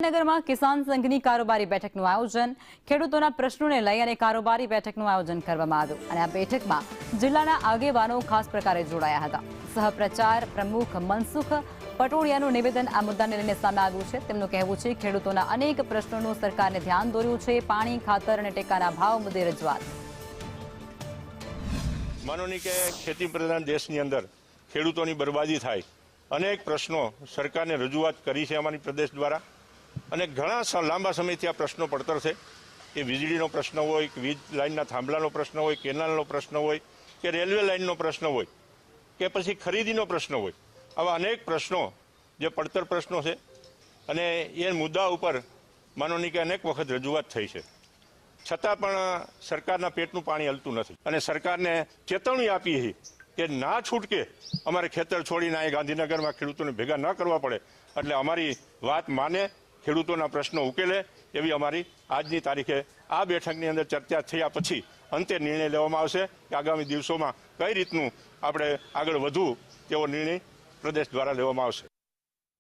ગાંધીનગરમાં કિસાન સંઘની કારોબારી બેઠકનું આયોજન, ખેડૂતોના પ્રશ્નોને લઈ અને કારોબારી બેઠકનું આયોજન કરવામાં આવ્યું અને આ બેઠકમાં જિલ્લાના આગેવાનો ખાસ પ્રકારે જોડાયા હતા। સહપ્રચાર પ્રમુખ મનસુખ પટોડિયાનું નિવેદન આ મુદ્દાને લઈને સામે આવ્યું છે। તેમનું કહેવું છે ખેડૂતોના અનેક પ્રશ્નોનું સરકારને ધ્યાન દોર્યું છે। પાણી, ખાતર અને ટેકાના ભાવ મુદ્દે રજૂઆત। માનો નહીં કે ખેતી પ્રધાન દેશની અંદર ખેડૂતોની બરબાદી થાય, અનેક પ્રશ્નો સરકારને રજૂઆત કરી છે અમારી પ્રદેશ દ્વારા અને ઘણા લાંબા સમયથી આ પ્રશ્નો પડતર છે। કે વીજળીનો પ્રશ્ન હોય, કે વીજ લાઇનના થાંભલાનો પ્રશ્ન હોય, કેનાલનો પ્રશ્ન હોય, કે રેલવે લાઇનનો પ્રશ્ન હોય, કે પછી ખરીદીનો પ્રશ્ન હોય, આવા અનેક પ્રશ્નો જે પડતર પ્રશ્નો છે અને એ મુદ્દા ઉપર માનો નહીં કે અનેક વખત રજૂઆત થઈ છે, છતાં પણ સરકારના પેટનું પાણી હલતું નથી અને સરકારને ચેતવણી આપી છે કે ના છૂટકે અમારે ખેતર છોડીને અહીં ગાંધીનગરમાં ખેડૂતોને ભેગા ન કરવા પડે, એટલે અમારી વાત માને, ખેડૂતોના પ્રશ્નો ઉકેલે એવી અમારી આજની તારીખે આ બેઠકની અંદર ચર્ચા થયા પછી અંતે નિર્ણય લેવામાં આવશે કે આગામી દિવસોમાં કઈ રીતનું આપણે આગળ વધવું તેવો નિર્ણય પ્રદેશ દ્વારા લેવામાં આવશે।